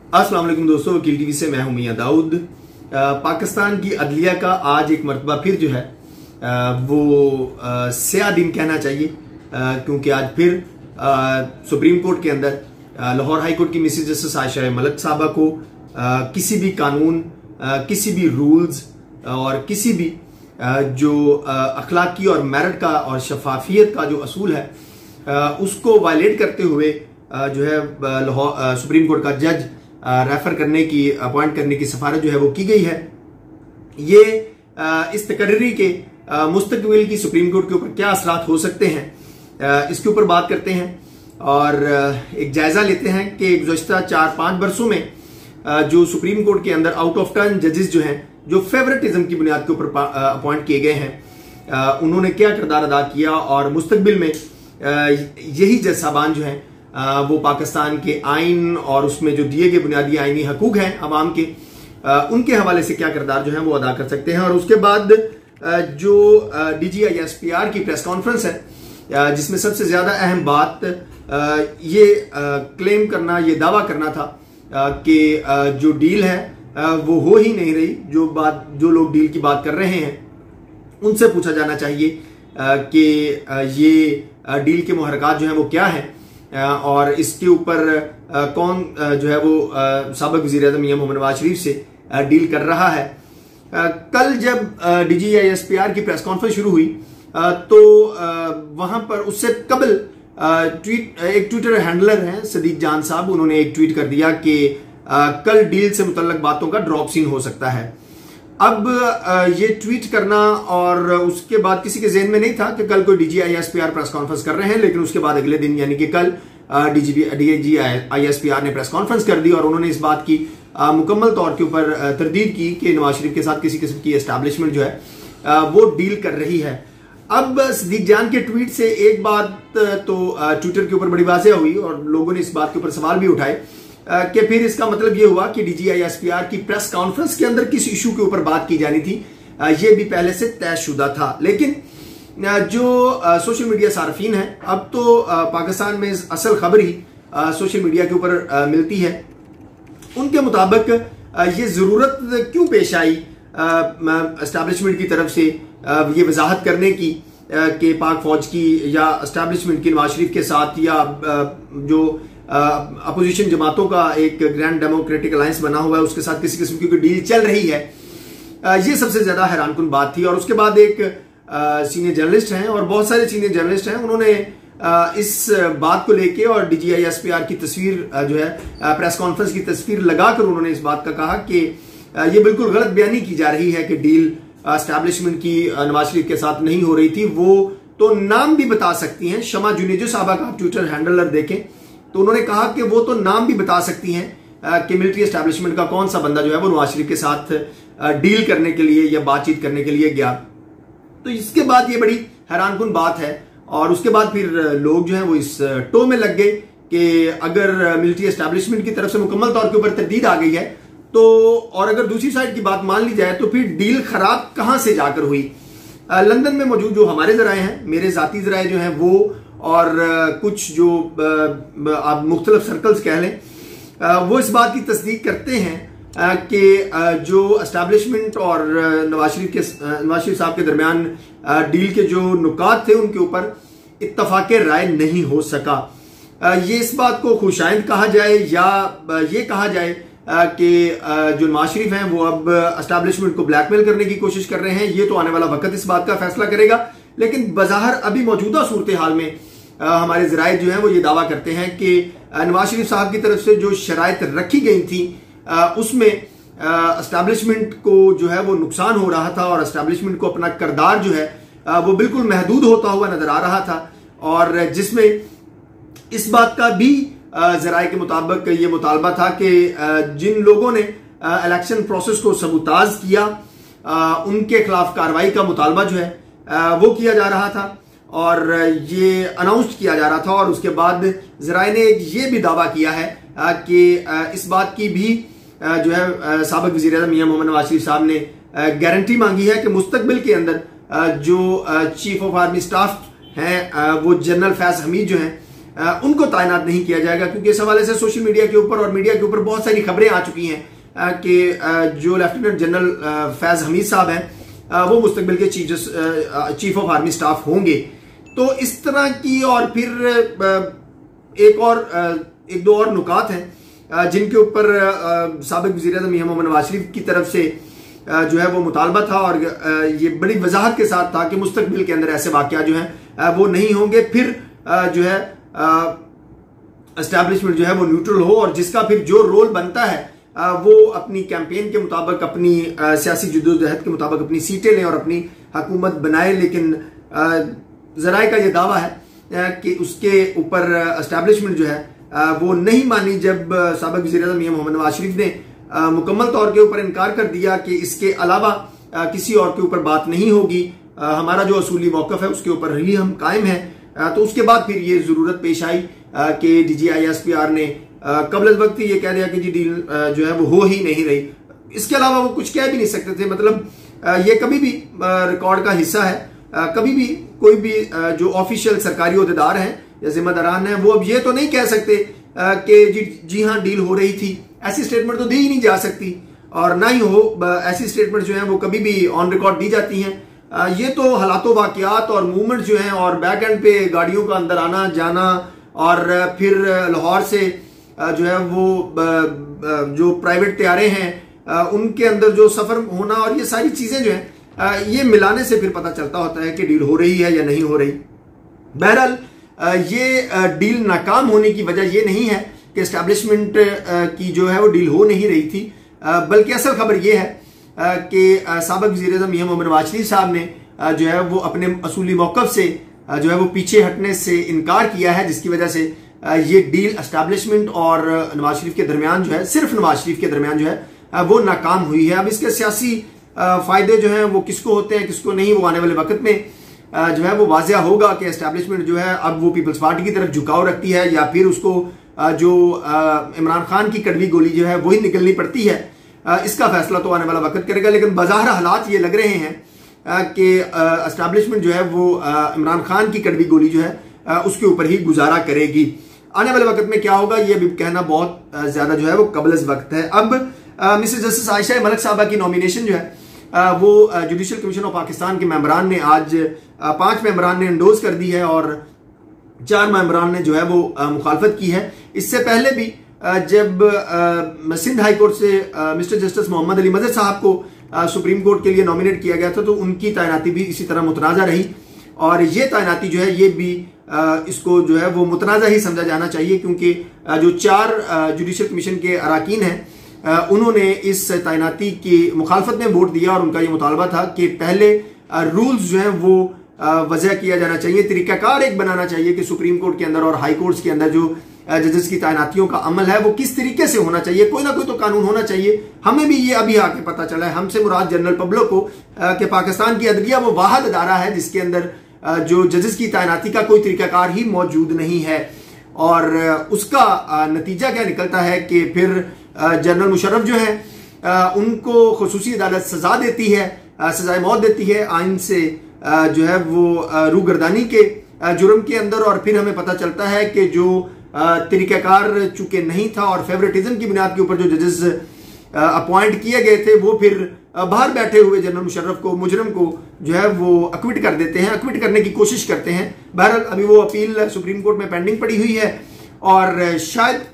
अस्सलाम वालेकुम दोस्तों, वकील टीवी से मैं हूं मियां दाऊद। पाकिस्तान की अदलिया का आज एक मरतबा फिर जो है वो स्याह दिन कहना चाहिए, क्योंकि आज फिर सुप्रीम कोर्ट के अंदर लाहौर हाई कोर्ट की मिसेज जस्टिस आयशा मलिक साहबा को किसी भी कानून, किसी भी रूल्स और किसी भी जो अखलाकी और मेरिट का और शफाफियत का जो असूल है उसको वायलेट करते हुए जो है सुप्रीम कोर्ट का जज रेफर करने की, अपॉइंट करने की सिफारिश जो है वो की गई है। ये इस तकर्री के मुस्तकबिल की सुप्रीम कोर्ट के ऊपर क्या असरात हो सकते हैं, इसके ऊपर बात करते हैं और एक जायजा लेते हैं कि गुज़श्ता 4-5 बरसों में जो सुप्रीम कोर्ट के अंदर आउट ऑफ टर्न जजेस जो हैं, जो फेवरेटिज्म की बुनियाद के ऊपर अपॉइंट किए गए हैं, उन्होंने क्या किरदार अदा किया और मुस्तकबिल में यही जज साहबान जो हैं वो पाकिस्तान के आइन और उसमें जो दिए गए बुनियादी आइनी हकूक हैं अवाम के, उनके हवाले से क्या किरदार जो है वो अदा कर सकते हैं। और उसके बाद जो DGISPR की प्रेस कॉन्फ्रेंस है जिसमें सबसे ज्यादा अहम बात ये क्लेम करना, ये दावा करना था कि जो डील है वो हो ही नहीं रही। जो लोग डील की बात कर रहे हैं उनसे पूछा जाना चाहिए कि ये डील के मुहर्रकात जो है वो क्या है और इसके ऊपर कौन जो है वो साबिक वज़ीर-ए-आज़म मियां मोहम्मद नवाज शरीफ से डील कर रहा है। कल जब DGISPR की प्रेस कॉन्फ्रेंस शुरू हुई तो वहां पर उससे कबल एक ट्विटर हैंडलर हैं सदीक जान साहब, उन्होंने एक ट्वीट कर दिया कि कल डील से मुतल्लक बातों का ड्रॉप सीन हो सकता है। अब ये ट्वीट करना और उसके बाद किसी के ज़हन में नहीं था कि कल कोई DGISPR प्रेस कॉन्फ्रेंस कर रहे हैं, लेकिन उसके बाद अगले दिन यानी कि कल DGISPR ने प्रेस कॉन्फ्रेंस कर दी और उन्होंने इस बात की मुकम्मल तौर के ऊपर तरदीद की कि नवाज शरीफ के साथ किसी किस्म की एस्टैब्लिशमेंट जो है वो डील कर रही है। अब सदीक जान के ट्वीट से एक बात तो ट्विटर के ऊपर बड़ी वाज़ेह हुई और लोगों ने इस बात के ऊपर सवाल भी उठाए कि फिर इसका मतलब ये हुआ कि DGISPR की प्रेस कॉन्फ्रेंस के अंदर किस इशू के ऊपर बात की जानी थी ये भी पहले से तयशुदा था। लेकिन जो सोशल मीडिया सार्फिन है, अब तो पाकिस्तान में असल खबर ही सोशल मीडिया के ऊपर मिलती है, उनके मुताबिक ये जरूरत क्यों पेश आई एस्टैब्लिशमेंट की तरफ से ये वजाहत करने की कि पाक फौज की या एस्टैब्लिशमेंट की नवाज शरीफ के साथ या जो अपोजिशन जमातों का एक ग्रैंड डेमोक्रेटिक अलायंस बना हुआ है उसके साथ किसी किस्म की डील चल रही है, ये सबसे ज्यादा हैरानकुन बात थी। और उसके बाद एक सीनियर जर्नलिस्ट हैं और बहुत सारे सीनियर जर्नलिस्ट हैं, उन्होंने इस बात को लेके और DGISPR की तस्वीर जो है प्रेस कॉन्फ्रेंस की तस्वीर लगाकर उन्होंने इस बात का कहा कि ये बिल्कुल गलत बयानी की जा रही है कि डील एस्टैब्लिशमेंट की नवाज शरीफ के साथ नहीं हो रही थी। वो तो नाम भी बता सकती हैं, शमा जुनेजो साहबा का ट्विटर हैंडलर देखें तो उन्होंने कहा कि वो तो नाम भी बता सकती हैं कि मिलिट्री एस्टैब्लिशमेंट का कौन सा बंदा जो है वो नवाज शरीफ के साथ डील करने के लिए या बातचीत करने के लिए गया। तो इसके बाद ये बड़ी हैरानकुन बात है और उसके बाद फिर लोग जो है वो इस टो में लग गए कि अगर मिलिट्री एस्टैब्लिशमेंट की तरफ से मुकम्मल तौर के ऊपर तरदीद आ गई है तो, और अगर दूसरी साइड की बात मान ली जाए तो फिर डील खराब कहां से जाकर हुई। लंदन में मौजूद जो हमारे जराए हैं, मेरे जाती जराए जो हैं वो और कुछ जो आप मुख्तलिफ सर्कल्स कह लें, वो इस बात की तस्दीक करते हैं कि जो एस्टैब्लिशमेंट और नवाज शरीफ साहब के दरमियान डील के जो नुकात थे उनके ऊपर इत्तफाक राय नहीं हो सका। ये इस बात को खुशाइंद कहा जाए या ये कहा जाए कि जो नवाज शरीफ हैं वो अब एस्टैब्लिशमेंट को ब्लैकमेल करने की कोशिश कर रहे हैं, ये तो आने वाला वक्त इस बात का फैसला करेगा। लेकिन बज़ाहिर अभी मौजूदा सूरत हाल में हमारे ज़राए जो हैं वो ये दावा करते हैं कि नवाज शरीफ साहब की तरफ से जो शराइत रखी गई थी उसमें एस्टैब्लिशमेंट को जो है वो नुकसान हो रहा था और एस्टैब्लिशमेंट को अपना किरदार जो है वो बिल्कुल महदूद होता हुआ नजर आ रहा था, और जिसमें इस बात का भी ज़राए के मुताबिक ये मुतालबा था कि जिन लोगों ने इलेक्शन प्रोसेस को सबूताज किया उनके खिलाफ कार्रवाई का मुतालबा जो है वो किया जा रहा था और ये अनाउंस किया जा रहा था। और उसके बाद ज़राए ने ये भी दावा किया है कि इस बात की भी जो है साबिक वज़ीर-ए-आज़म मियां मोहम्मद नवाज शरीफ साहब ने गारंटी मांगी है कि मुस्तकबिल के अंदर जो चीफ ऑफ आर्मी स्टाफ हैं वो जनरल फैज हमीद जो हैं उनको तैनात नहीं किया जाएगा, क्योंकि इस हवाले से सोशल मीडिया के ऊपर और मीडिया के ऊपर बहुत सारी खबरें आ चुकी हैं कि जो लेफ्टिनेंट जनरल फैज हमीद साहब हैं वो मुस्तकबिल के चीफ ऑफ आर्मी स्टाफ होंगे। तो इस तरह की और फिर एक दो और नुकात हैं जिनके ऊपर साबिक वज़ीर-ए-आज़म मियां मोहम्मद नवाज शरीफ की तरफ से जो है वो मुतालबा था और ये बड़ी वजाहत के साथ था कि मुस्तकबिल के अंदर ऐसे वाक़या जो हैं वो नहीं होंगे, फिर जो है एस्टैब्लिशमेंट जो है वो न्यूट्रल हो और जिसका फिर जो रोल बनता है वो अपनी कैंपेन के मुताबिक, अपनी सियासी जद्दोजहद के मुताबिक अपनी सीटें लें और अपनी हुकूमत बनाए। लेकिन ज़राए का ये दावा है कि उसके ऊपर एस्टैब्लिशमेंट जो है वो नहीं मानी, जब साबिक वज़ीर-ए-आज़म मियां मोहम्मद नवाज शरीफ ने मुकम्मल तौर के ऊपर इनकार कर दिया कि इसके अलावा किसी और के ऊपर बात नहीं होगी, हमारा जो असूली मौक़िफ़ है उसके ऊपर ही हम कायम हैं। तो उसके बाद फिर ये ज़रूरत पेश आई कि DGI-SPR ने कबल वक्त ये कह दिया कि जी डील जो है वो हो ही नहीं रही। इसके अलावा वो कुछ कह भी नहीं सकते थे। मतलब ये कभी भी रिकॉर्ड का हिस्सा है, कभी भी कोई भी जो ऑफिशियल सरकारी ओहदेदार हैं या जिम्मेदारान हैं वो अब ये तो नहीं कह सकते कि जी हाँ डील हो रही थी। ऐसी स्टेटमेंट तो दी ही नहीं जा सकती और ना ही हो, ऐसी स्टेटमेंट जो है वो कभी भी ऑन रिकॉर्ड दी जाती हैं। ये तो हालातों वाक़यात और मूवमेंट जो हैं और बैक एंड पे गाड़ियों का अंदर आना जाना और फिर लाहौर से जो है वो जो प्राइवेट तैयारे हैं उनके अंदर जो सफर होना और ये सारी चीजें जो हैं ये मिलाने से फिर पता चलता होता है कि डील हो रही है या नहीं हो रही। बहरहाल ये डील नाकाम होने की वजह ये नहीं है कि एस्टैब्लिशमेंट की जो है वो डील हो नहीं रही थी, बल्कि असल खबर ये है कि साबिक वज़ीर-ए-आज़म मियां मोहम्मद नवाज शरीफ साहब ने जो है वो अपने असूली मौक़िफ़ से जो है वो पीछे हटने से इनकार किया है, जिसकी वजह से ये डील एस्टैब्लिशमेंट और नवाज शरीफ के दरमियान जो है, सिर्फ नवाज शरीफ के दरमियान जो है वो नाकाम हुई है। अब इसके सियासी फायदे जो हैं वो किसको होते हैं किसको नहीं, वो आने वाले वक्त में जो है वो वाज़िया होगा कि एस्टैब्लिशमेंट जो है अब वो पीपल्स पार्टी की तरफ झुकाव रखती है या फिर उसको जो इमरान खान की कड़वी गोली जो है वही निकलनी पड़ती है। इसका फैसला तो आने वाला वक्त करेगा, लेकिन बाज़ाहिर हालात ये लग रहे हैं कि एस्टैब्लिशमेंट जो है वो इमरान खान की कड़वी गोली जो है उसके ऊपर ही गुजारा करेगी। आने वाले वक्त में क्या होगा ये भी कहना बहुत ज्यादा जो है वो कबल वक्त है। अब मिसेस जस्टिस आयशा मलिक साहबा की नॉमिनेशन जो है वो जुडिशल कमीशन ऑफ पाकिस्तान के मेंबरान ने आज 5 मेंबरान ने एंडोर्स कर दी है और 4 मेंबरान ने जो है वो मुखालफत की है। इससे पहले भी जब सिंध हाई कोर्ट से मिस्टर जस्टिस मोहम्मद अली मजहर साहब को सुप्रीम कोर्ट के लिए नॉमिनेट किया गया था तो उनकी तैनाती भी इसी तरह मुतनाज़ा रही और ये तैनाती जो है ये भी इसको जो है वो मुतनाज़ा ही समझा जाना चाहिए, क्योंकि जो 4 जुडिशल कमीशन के अराकीन हैं उन्होंने इस तैनाती की मुखालफत में वोट दिया और उनका ये मुतालबा था कि पहले रूल्स जो हैं वो वजह किया जाना चाहिए, तरीकाकार एक बनाना चाहिए कि सुप्रीम कोर्ट के अंदर और हाई कोर्ट्स के अंदर जो जजेस की तैनातियों का अमल है वो किस तरीके से होना चाहिए। कोई ना कोई तो कानून होना चाहिए। हमें भी ये अभी आके पता चला है, हमसे मुराद जनरल पब्लिक को, कि पाकिस्तान की अदलिया वो वाहिद अदारा है जिसके अंदर जो जजेस की तैनाती का कोई तरीकाकार ही मौजूद नहीं है और उसका नतीजा क्या निकलता है कि फिर जनरल मुशर्रफ जो है उनको खुसूसी अदालत सजा देती है, सजाए मौत देती है आइन से जो है वो रूगर्दानी के जुर्म के अंदर, और फिर हमें पता चलता है कि जो तरीकाकार चूंकि नहीं था और फेवरेटिज्म की बुनियाद के ऊपर जो जजेस अपॉइंट किए गए थे वो फिर बाहर बैठे हुए जनरल मुशर्रफ को, मुजरम को जो है वो अक्विट कर देते हैं, अक्विट करने की कोशिश करते हैं। बहरहाल अभी वो अपील सुप्रीम कोर्ट में पेंडिंग पड़ी हुई है और शायद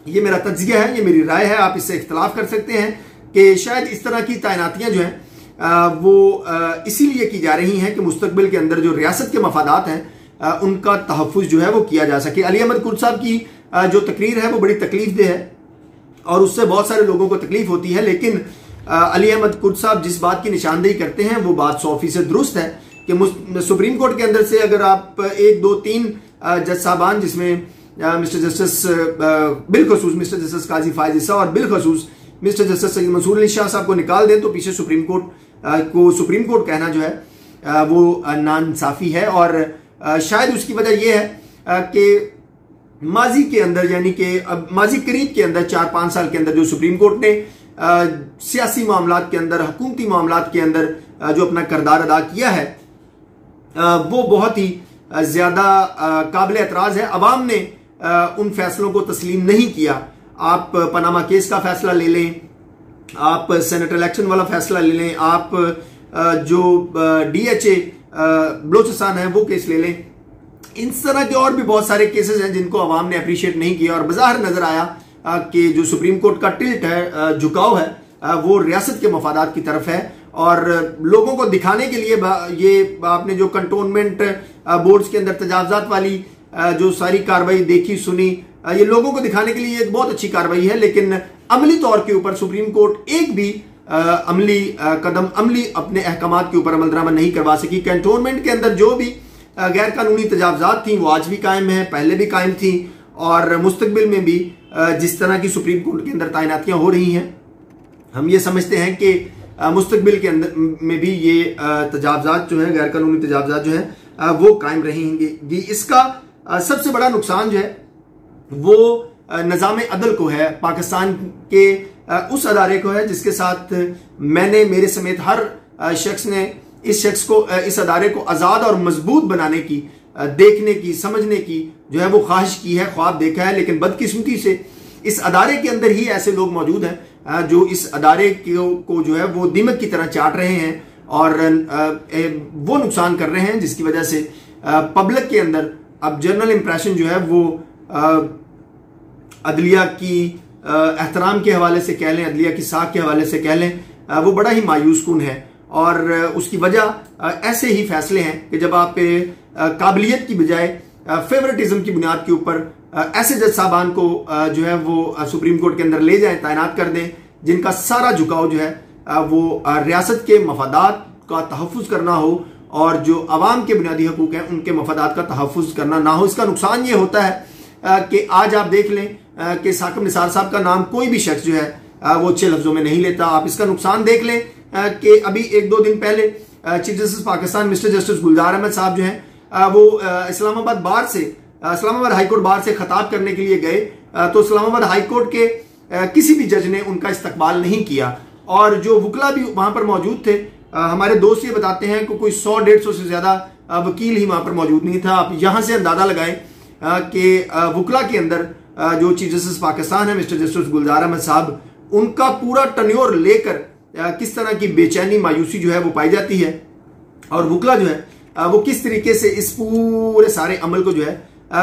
ये मेरा तज्जिया है, ये मेरी राय है, आप इससे इख्तलाफ कर सकते हैं कि शायद इस तरह की तैनातियां जो हैं वो इसीलिए की जा रही हैं कि मुस्तकबिल के अंदर जो रियासत के मफादात हैं उनका तहफ़्फ़ुज़ जो है वो किया जा सके। अली अहमद कुर्द साहब की जो तकरीर है वो बड़ी तकलीफदेह है और उससे बहुत सारे लोगों को तकलीफ होती है, लेकिन अली अहमद कुर्द साहब जिस बात की निशानदेही करते हैं वो बात 100% दुरुस्त है कि सुप्रीम कोर्ट के अंदर से अगर आप 1, 2, 3 जज साहबान जिसमें मिस्टर जस्टिस बिलखसूस मिस्टर जस्टिस काजी फायज ईसा और बिलखसूस मिस्टर जस्टिस सैयद मंसूर अली शाह साहब को निकाल दें तो पीछे सुप्रीम कोर्ट कहना जो है वो नाइंसाफी है। और शायद उसकी वजह यह है कि माजी के अंदर, यानी कि अब माजी करीब के अंदर 4-5 साल के अंदर जो सुप्रीम कोर्ट ने सियासी मामलात के अंदर, हुकूमती मामलात के अंदर जो अपना किरदार अदा किया है वो बहुत ही ज्यादा काबिल एतराज है। अवाम ने उन फैसलों को तस्लीम नहीं किया। आप पनामा केस का फैसला ले लें, आप सेनेट इलेक्शन वाला फैसला ले लें, आप जो DHA बलोचिस्तान है वो केस ले लें, इन तरह के और भी बहुत सारे केसेस हैं जिनको अवाम ने अप्रिशिएट नहीं किया। और बाहर नजर आया कि जो सुप्रीम कोर्ट का टिल्ट है, झुकाव है, वो रियासत के मफादात की तरफ है। और लोगों को दिखाने के लिए ये आपने जो कंटोनमेंट बोर्ड्स के अंदर तजावजात वाली जो सारी कार्रवाई देखी सुनी, ये लोगों को दिखाने के लिए एक बहुत अच्छी कार्रवाई है, लेकिन अमली तौर के ऊपर सुप्रीम कोर्ट एक भी अमली अपने अहकामात के ऊपर अमलदरामद नहीं करवा सकी। कैंटोनमेंट के अंदर जो भी गैर कानूनी तजावजात थी वो आज भी कायम है, पहले भी कायम थी, और मुस्तकबिल में भी जिस तरह की सुप्रीम कोर्ट के अंदर तैनातियां हो रही हैं, हम ये समझते हैं कि मुस्तकबिल के अंदर में भी ये तजावजात जो है, गैर कानूनी तजावजात जो है वो कायम रहेंगे। इसका सबसे बड़ा नुकसान जो है वो निज़ाम अदल को है, पाकिस्तान के उस अदारे को है जिसके साथ मैंने, मेरे समेत हर शख्स ने इस अदारे को आज़ाद और मजबूत बनाने की, देखने की, समझने की जो है वो ख्वाहिश की है, ख्वाब देखा है। लेकिन बदकिस्मती से इस अदारे के अंदर ही ऐसे लोग मौजूद हैं जो इस अदारे को जो है वो दीमक की तरह चाट रहे हैं और वो नुकसान कर रहे हैं, जिसकी वजह से पब्लिक के अंदर अब जनरल इंप्रेशन जो है वो अदलिया की एहतराम के हवाले से कह लें, अदलिया की साख के हवाले से कह लें, वो बड़ा ही मायूस कुन है। और उसकी वजह ऐसे ही फैसले हैं कि जब आप काबिलियत की बजाय फेवरेटिज्म की बुनियाद के ऊपर ऐसे जज साहबान को जो है वो सुप्रीम कोर्ट के अंदर ले जाएं, तैनात कर दें, जिनका सारा झुकाव जो है वो रियासत के मफादात का तहफ़्फ़ुज़ करना हो और जो अवाम के बुनियादी हकूक हैं उनके मफादात का तहफ़्फ़ुज़ करना ना हो। इसका नुकसान ये होता है कि आज आप देख लें कि साकिब निसार साहब का नाम कोई भी शख्स जो है वो अच्छे लफ्जों में नहीं लेता। आप इसका नुकसान देख लें कि अभी 1-2 दिन पहले chief justice Pakistan mister justice Gulzar Ahmed साहब जो हैं वो इस्लामाबाद हाईकोर्ट बार से खिताब करने के लिए गए, तो इस्लामाबाद हाईकोर्ट के किसी भी जज ने उनका इस्तकबाल नहीं किया। और जो वकला भी वहां पर मौजूद थे, हमारे दोस्त ये बताते हैं कि कोई 100-150 से ज्यादा वकील ही वहां पर मौजूद नहीं था। आप यहां से अंदाजा लगाएं कि वकला के अंदर जो चीफ जस्टिस पाकिस्तान है मिस्टर जस्टिस गुलजार अहमद साहब, उनका पूरा टन्योर लेकर किस तरह की बेचैनी, मायूसी जो है वो पाई जाती है, और वकला जो है वो किस तरीके से इस पूरे सारे अमल को जो है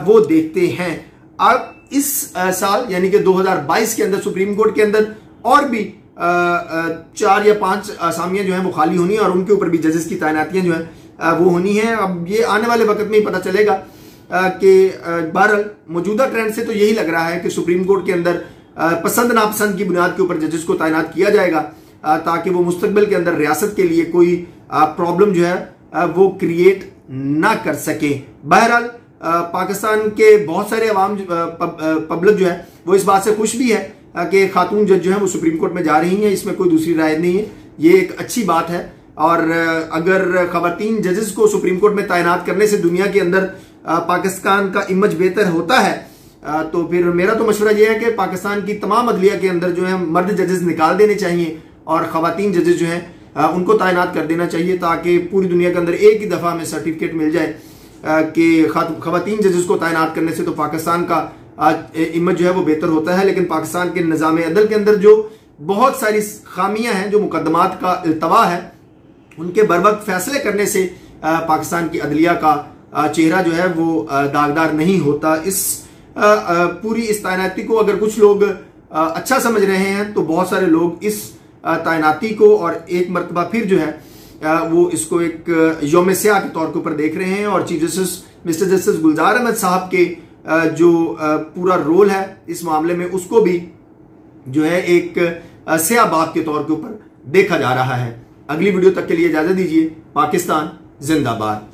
वो देखते हैं। अब इस साल यानी कि 2022 के अंदर सुप्रीम कोर्ट के अंदर और भी 4 या 5 असामियां जो है वो खाली होनी है और उनके ऊपर भी जजेस की तैनातियां जो है वो होनी है। अब ये आने वाले वक्त में ही पता चलेगा कि बहरहाल मौजूदा ट्रेंड से तो यही लग रहा है कि सुप्रीम कोर्ट के अंदर पसंद नापसंद की बुनियाद के ऊपर जजेस को तैनात किया जाएगा ताकि वो मुस्तकबिल के अंदर रियासत के लिए कोई प्रॉब्लम जो है वो क्रिएट ना कर सके। बहरहाल पाकिस्तान के बहुत सारे अवाम पब्लिक जो है वो इस बात से खुश भी है कि खातून जज जो है वो सुप्रीम कोर्ट में जा रही हैं, इसमें कोई दूसरी राय नहीं है, ये एक अच्छी बात है। और अगर खवातीन जजेस को सुप्रीम कोर्ट में तैनात करने से दुनिया के अंदर पाकिस्तान का इमेज बेहतर होता है तो फिर मेरा तो मशवरा यह है कि पाकिस्तान की तमाम अदलिया के अंदर जो है मर्द जजेस निकाल देने चाहिए और खवातीन जजेस जो हैं उनको तैनात कर देना चाहिए ताकि पूरी दुनिया के अंदर एक ही दफा में सर्टिफिकेट मिल जाए कि खवातीन जजेस को तैनात करने से तो पाकिस्तान का इमेज जो है वो बेहतर होता है। लेकिन पाकिस्तान के निज़ाम अदल के अंदर जो बहुत सारी खामियां हैं, जो मुकदमात का इल्तवा है, उनके बरवक्त फैसले करने से पाकिस्तान की अदलिया का चेहरा जो है वो दागदार नहीं होता। इस पूरी इस तैनाती को अगर कुछ लोग अच्छा समझ रहे हैं तो बहुत सारे लोग इस तैनाती को और एक मरतबा फिर जो है वो इसको एक यौम स्याह के तौर के ऊपर देख रहे हैं और chief justice mister justice Gulzar Ahmed साहब के जो पूरा रोल है इस मामले में उसको भी जो है एक स्याह बात के तौर के ऊपर देखा जा रहा है। अगली वीडियो तक के लिए इजाजत दीजिए। पाकिस्तान जिंदाबाद।